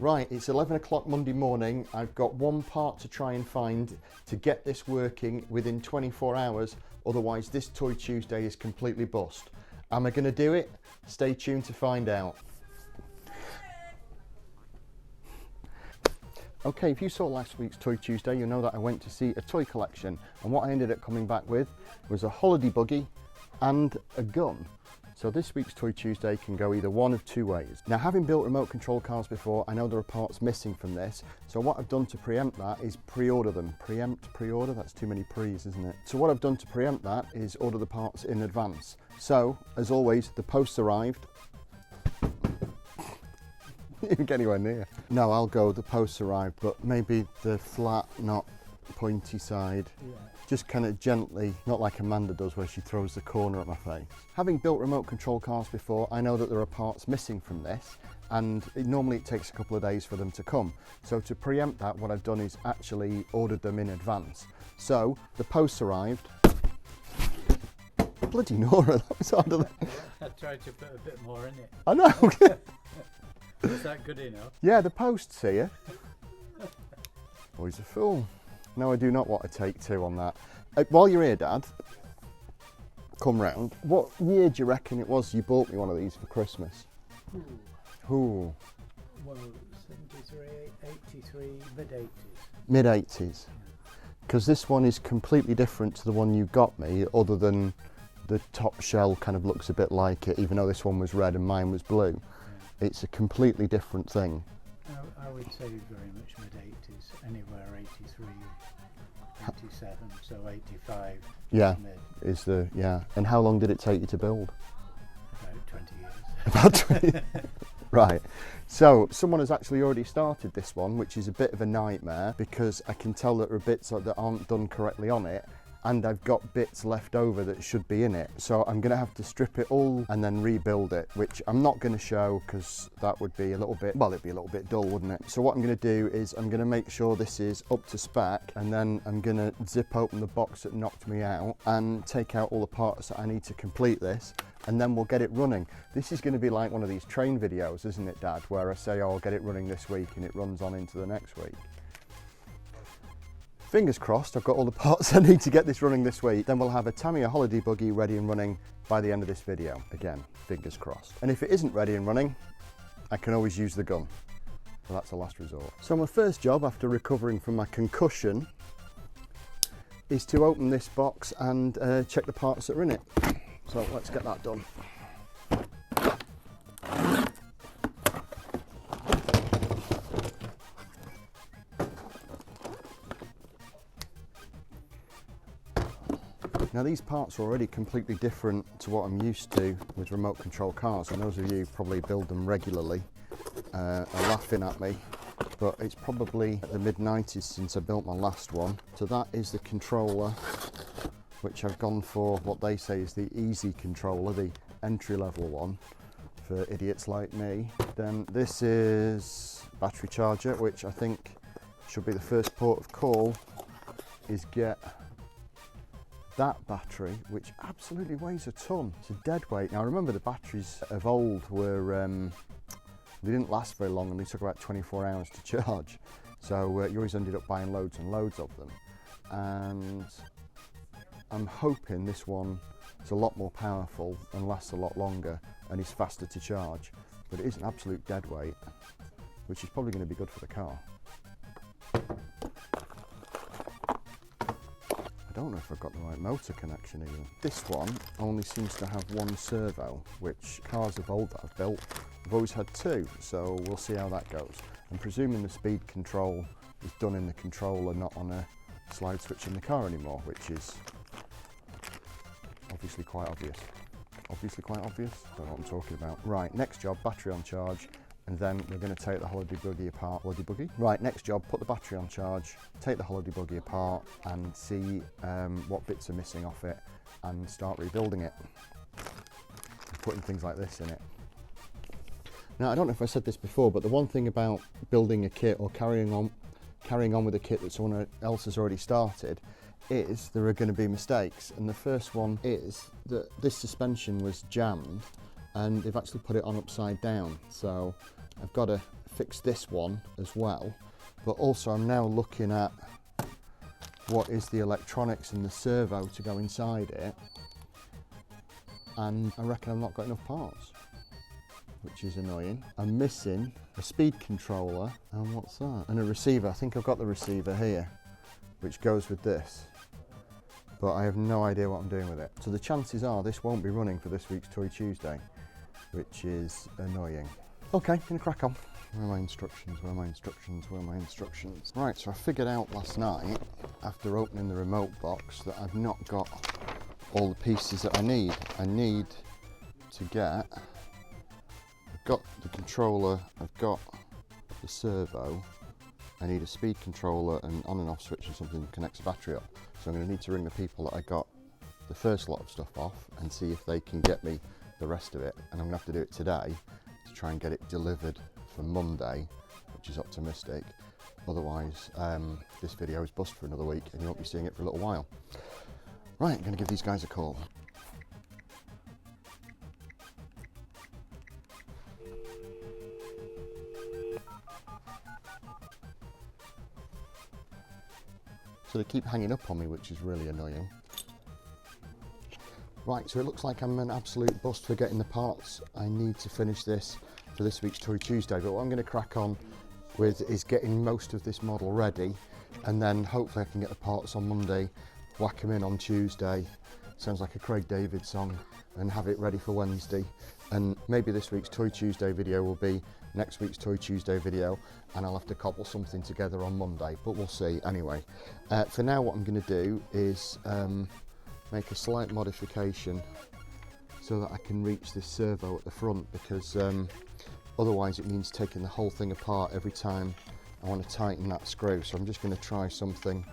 Right, it's 11 o'clock Monday morning. I've got one part to try and find to get this working within 24 hours. Otherwise, this Toy Tuesday is completely bust. Am I going to do it? Stay tuned to find out. Okay, if you saw last week's Toy Tuesday, you'll know that I went to see a toy collection. And what I ended up coming back with was a holiday buggy and a gun. So this week's Toy Tuesday can go either one of two ways. Now, having built remote control cars before, I know there are parts missing from this. So what I've done to preempt that is pre-order them. Preempt, pre-order, that's too many pre's, isn't it? So what I've done to preempt that is order the parts in advance. So, as always, the posts arrived. You didn't get anywhere near. No, I'll go, the posts arrived, but maybe the flat, not pointy side. Yeah. Just kind of gently, not like Amanda does where she throws the corner at my face. Having built remote control cars before, I know that there are parts missing from this, and normally it takes a couple of days for them to come. So to preempt that, what I've done is actually ordered them in advance. So the posts arrived. Bloody Nora, that was harder than... I tried to put a bit more in it. I know. Was that good enough? Yeah, the posts here. Boy's a fool. No, I do not want to take two on that. While you're here, Dad, come round. What year do you reckon it was you bought me one of these for Christmas? Ooh. Well, 73, 83, mid-80s. Mid-80s. Because this one is completely different to the one you got me, other than the top shell kind of looks a bit like it, even though this one was red and mine was blue. Yeah. It's a completely different thing. I would say very much mid-80s, anywhere 83, 87, so 85. Yeah, mid. is the, yeah. And how long did it take you to build? About 20 years. About 20. Right. So someone has actually already started this one, which is a bit of a nightmare because I can tell that there are bits that aren't done correctly on it, and I've got bits left over that should be in it. So I'm going to have to strip it all and then rebuild it, which I'm not going to show because that would be a little bit, well, it'd be a little bit dull, wouldn't it? So what I'm going to do is I'm going to make sure this is up to spec, and then I'm going to zip open the box that knocked me out and take out all the parts that I need to complete this, and then we'll get it running. This is going to be like one of these train videos, isn't it, Dad, where I say, oh, I'll get it running this week and it runs on into the next week. Fingers crossed, I've got all the parts I need to get this running this week. Then we'll have a Tamiya holiday buggy ready and running by the end of this video. Again, fingers crossed. And if it isn't ready and running, I can always use the gun. So that's a last resort. So my first job after recovering from my concussion is to open this box and check the parts that are in it. So let's get that done. Now these parts are already completely different to what I'm used to with remote control cars, and those of you who probably build them regularly are laughing at me, but it's probably the mid-90s since I built my last one. So that is the controller, which I've gone for what they say is the easy controller, the entry-level one for idiots like me. Then this is battery charger, which I think should be the first port of call, is get that battery, which absolutely weighs a ton. It's a dead weight. Now I remember the batteries of old were, they didn't last very long and they took about 24 hours to charge. So you always ended up buying loads and loads of them. And I'm hoping this one is a lot more powerful and lasts a lot longer and is faster to charge. But it is an absolute dead weight, which is probably going to be good for the car. I don't know if I've got the right motor connection even. This one only seems to have one servo, which cars of old that I've built have always had two, so we'll see how that goes. I'm presuming the speed control is done in the controller, not on a slide switch in the car anymore, which is obviously quite obvious. Obviously quite obvious? Don't know what I'm talking about. Right, next job, battery on charge. And then we're going to take the holiday buggy apart. Holiday buggy? Right, next job, put the battery on charge, take the holiday buggy apart and see what bits are missing off it and start rebuilding it. Putting things like this in it. Now, I don't know if I said this before, but the one thing about building a kit or carrying on with a kit that someone else has already started is there are going to be mistakes. And the first one is that this suspension was jammed and they've actually put it on upside down. So I've got to fix this one as well, but also I'm now looking at what is the electronics and the servo to go inside it, and I reckon I've not got enough parts, which is annoying. I'm missing a speed controller, and what's that? And a receiver. I think I've got the receiver here, which goes with this, but I have no idea what I'm doing with it. So the chances are this won't be running for this week's Toy Tuesday, which is annoying. Okay, gonna crack on. Where are my instructions? Where are my instructions? Where are my instructions? Right, so I figured out last night, after opening the remote box, that I've not got all the pieces that I need. I need to get, I've got the controller, I've got the servo, I need a speed controller and on and off switch and something that connects the battery up. So I'm going to need to ring the people that I got the first lot of stuff off and see if they can get me the rest of it. And I'm going to have to do it today to try and get it delivered for Monday, which is optimistic. Otherwise, this video is bust for another week and you won't be seeing it for a little while. Right, I'm going to give these guys a call. So they keep hanging up on me, which is really annoying. Right, so it looks like I'm an absolute bust for getting the parts I need to finish this for this week's Toy Tuesday, but what I'm going to crack on with is getting most of this model ready, and then hopefully I can get the parts on Monday, whack them in on Tuesday, sounds like a Craig David song, and have it ready for Wednesday. And maybe this week's Toy Tuesday video will be next week's Toy Tuesday video, and I'll have to cobble something together on Monday, but we'll see. Anyway, for now what I'm going to do is make a slight modification so that I can reach this servo at the front, because otherwise it means taking the whole thing apart every time I want to tighten that screw. So I'm just going to try something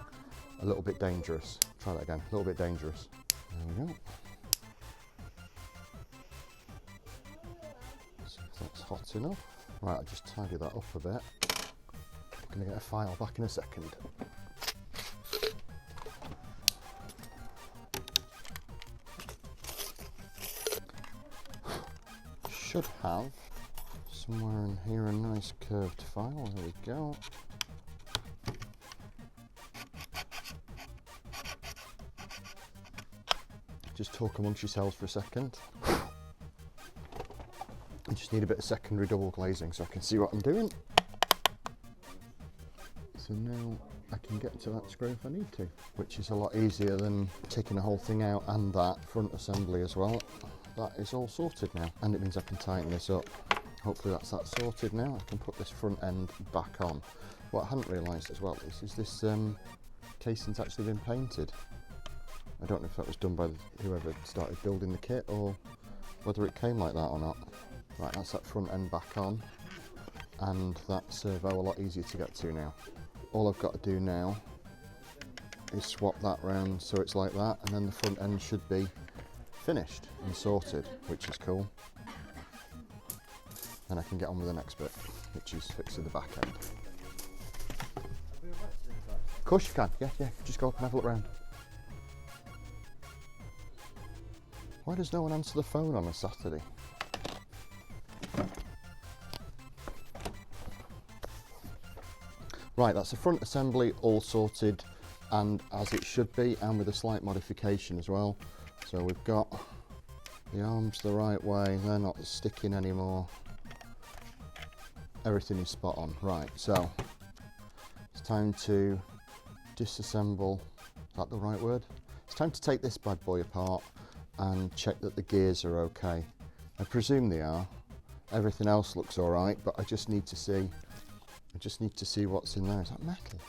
a little bit dangerous. Try that again, a little bit dangerous. There we go. See if that's hot enough. Right, I'll just tidy that up a bit. I'm going to get a file back in a second. Should have somewhere in here a nice curved file. There we go. Just talk amongst yourselves for a second. I just need a bit of secondary double glazing so I can see what I'm doing. So now I can get to that screw if I need to, which is a lot easier than taking the whole thing out and that front assembly as well. That is all sorted now, and it means I can tighten this up. Hopefully that's that sorted now. I can put this front end back on. What I hadn't realised as well is this casing's actually been painted. I don't know if that was done by whoever started building the kit or whether it came like that or not. Right, that's that front end back on, and that servo a lot easier to get to now. All I've got to do now is swap that round so it's like that, and then the front end should be finished and sorted, which is cool. Then I can get on with the next bit, which is fixing the back end. Of course you can, yeah, just go up and have a look round. Why does no one answer the phone on a Saturday? Right, that's the front assembly all sorted and as it should be, and with a slight modification as well. So we've got the arms the right way, they're not sticking anymore. Everything is spot on. Right, so it's time to disassemble, is that the right word? It's time to take this bad boy apart and check that the gears are okay. I presume they are. Everything else looks all right, but I just need to see what's in there. Is that metal?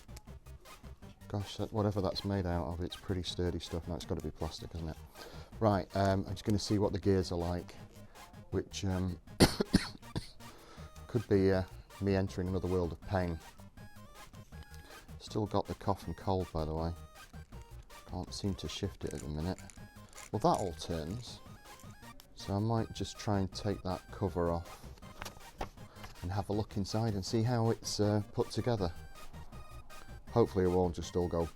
Gosh, whatever that's made out of, it's pretty sturdy stuff. No, it's got to be plastic, isn't it? Right, I'm just going to see what the gears are like, which could be me entering another world of pain. Still got the cough and cold, by the way. Can't seem to shift it at the minute. Well, that all turns, so I might just try and take that cover off and have a look inside and see how it's put together. Hopefully it won't just all go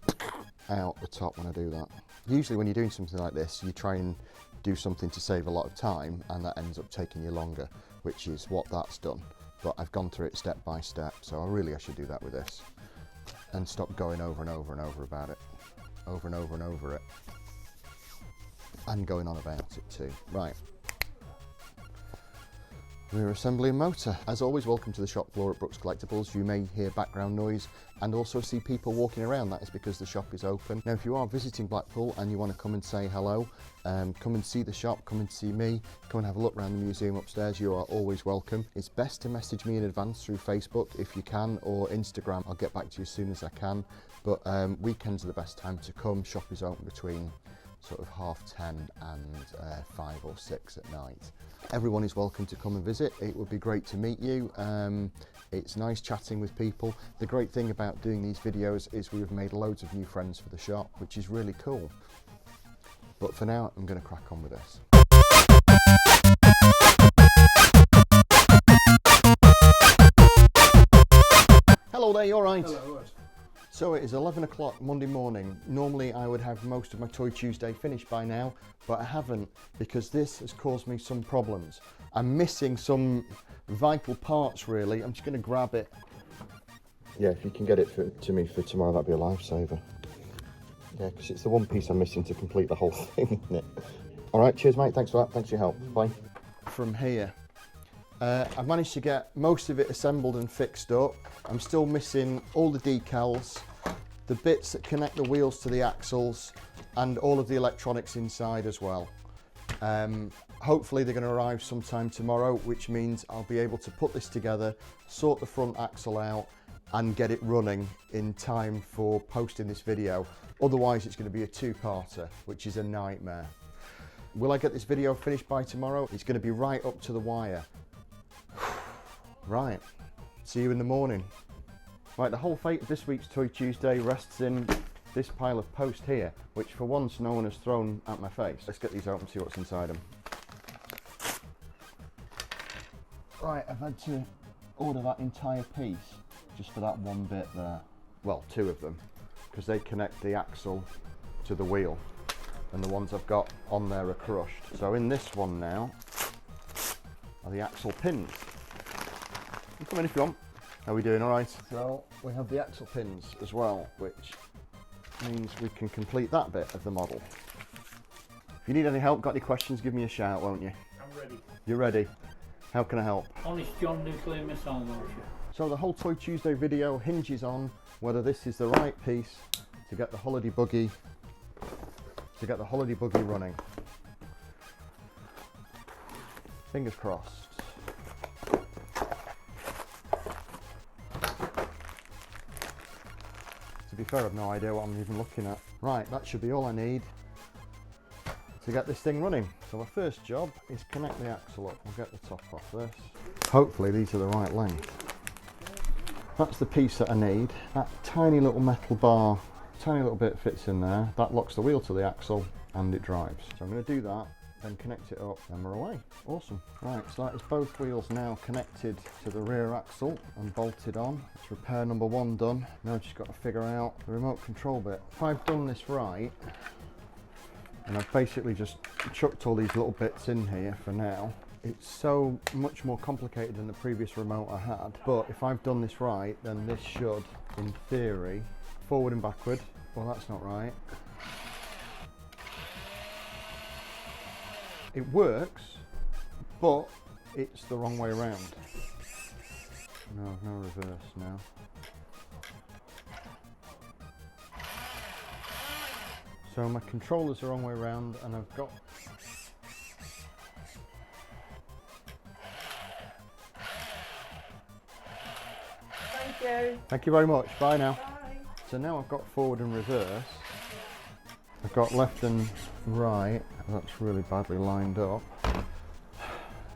out the top when I do that. Usually when you're doing something like this, you try and do something to save a lot of time, and that ends up taking you longer, which is what that's done. but I've gone through it step by step, so I should do that with this and stop going over and over and over about it, over and over and over it, and going on about it too. Right. Rear assembly and motor. As always, welcome to the shop floor at Brooks Collectables. You may hear background noise and also see people walking around. That is because the shop is open. Now, if you are visiting Blackpool and you want to come and say hello, come and see the shop, come and see me, come and have a look around the museum upstairs, you are always welcome. It's best to message me in advance through Facebook if you can, or Instagram. I'll get back to you as soon as I can. But weekends are the best time to come. Shop is open between sort of 10:30 and 5 or 6 at night. Everyone is welcome to come and visit. It would be great to meet you. It's nice chatting with people. The great thing about doing these videos is we've made loads of new friends for the shop, which is really cool. But for now, I'm going to crack on with this. Hello there, you all right? Hello. So it is 11 o'clock Monday morning. Normally I would have most of my Toy Tuesday finished by now, but I haven't because this has caused me some problems. I'm missing some vital parts really. I'm just going to grab it. Yeah, if you can get it to me for tomorrow, that'd be a lifesaver. Yeah, because it's the one piece I'm missing to complete the whole thing, isn't it? All right, cheers mate, thanks for that, thanks for your help, bye. From here, I've managed to get most of it assembled and fixed up. I'm still missing all the decals, the bits that connect the wheels to the axles, and all of the electronics inside as well. Hopefully they're going to arrive sometime tomorrow, which means I'll be able to put this together, sort the front axle out, and get it running in time for posting this video. Otherwise it's going to be a two-parter, which is a nightmare. Will I get this video finished by tomorrow? It's going to be right up to the wire. Right, see you in the morning. Right, the whole fate of this week's Toy Tuesday rests in this pile of post here, which for once no one has thrown at my face. Let's get these open and see what's inside them. Right, I've had to order that entire piece just for that one bit there. Well, two of them, because they connect the axle to the wheel, and the ones I've got on there are crushed. So in this one now are the axle pins. You come in if you want. How are we doing? All right. So we have the axle pins as well, which means we can complete that bit of the model. If you need any help, got any questions, give me a shout, won't you? I'm ready. You're ready? How can I help? Honest John nuclear missile launcher. So the whole Toy Tuesday video hinges on whether this is the right piece to get the holiday buggy running. Fingers crossed. To be fair, I've no idea what I'm even looking at. Right, that should be all I need to get this thing running. So my first job is connect the axle up. We'll get the top off this. Hopefully these are the right length. That's the piece that I need. That tiny little metal bar, tiny little bit fits in there. That locks the wheel to the axle and it drives. So I'm going to do that, then connect it up, and we're away. Awesome. Right, so that is both wheels now connected to the rear axle and bolted on. It's repair number one done. Now I've just got to figure out the remote control bit. If I've done this right, and I've basically just chucked all these little bits in here for now, it's so much more complicated than the previous remote I had. But if I've done this right, then this should, in theory, forward and backward. Well, that's not right. It works, but it's the wrong way around. No reverse now. So my controller's the wrong way around, and I've got... Thank you. Thank you very much, bye now. Bye. So now I've got forward and reverse. I've got left and right. That's really badly lined up.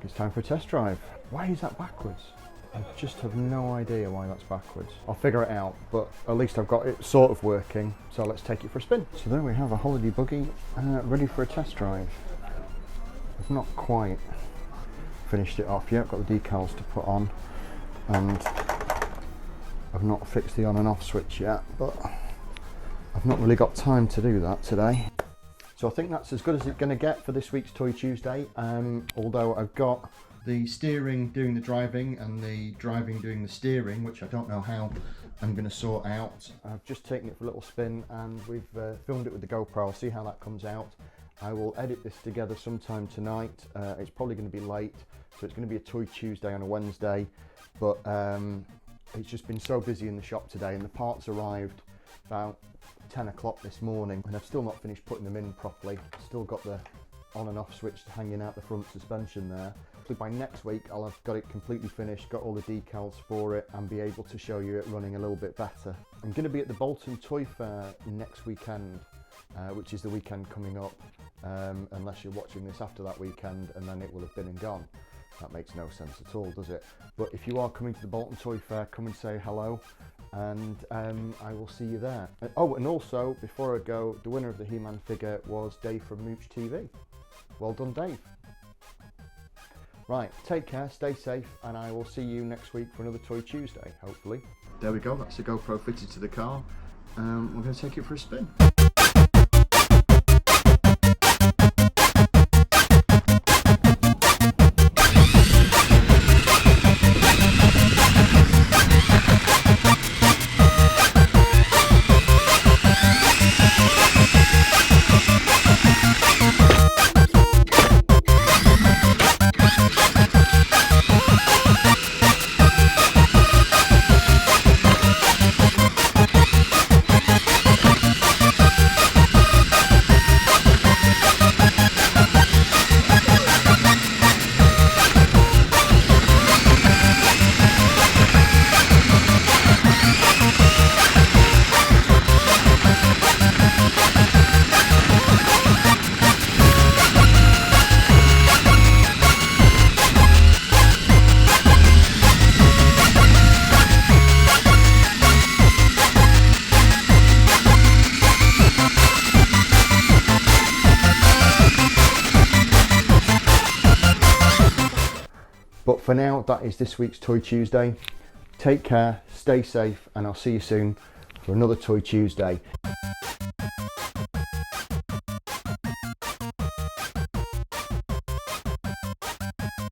It's time for a test drive. Why is that backwards? I just have no idea why that's backwards. I'll figure it out, but at least I've got it sort of working. So let's take it for a spin. So there we have a holiday buggy ready for a test drive. I've not quite finished it off yet. Got the decals to put on, and I've not fixed the on and off switch yet, but I've not really got time to do that today. So I think that's as good as it's going to get for this week's Toy Tuesday, although I've got the steering doing the driving and the driving doing the steering, which I don't know how I'm going to sort out. I've just taken it for a little spin and we've filmed it with the GoPro. I'll see how that comes out. I will edit this together sometime tonight. It's probably going to be late, so it's going to be a Toy Tuesday on a Wednesday, but it's just been so busy in the shop today, and the parts arrived about 10 o'clock this morning and I've still not finished putting them in properly. Still got the on and off switch hanging out the front suspension there. So by next week I'll have got it completely finished, got all the decals for it, and be able to show you it running a little bit better. I'm going to be at the Bolton Toy Fair next weekend, which is the weekend coming up, unless you're watching this after that weekend and then it will have been and gone. That makes no sense at all, does it? But if you are coming to the Bolton Toy Fair, come and say hello, and I will see you there. Oh, and also, before I go, the winner of the He-Man figure was Dave from Mooch TV. Well done, Dave. Right, take care, stay safe, and I will see you next week for another Toy Tuesday, hopefully. There we go, that's the GoPro fitted to the car. We're going to take it for a spin. But for now, that is this week's Toy Tuesday. Take care, stay safe, and I'll see you soon for another Toy Tuesday.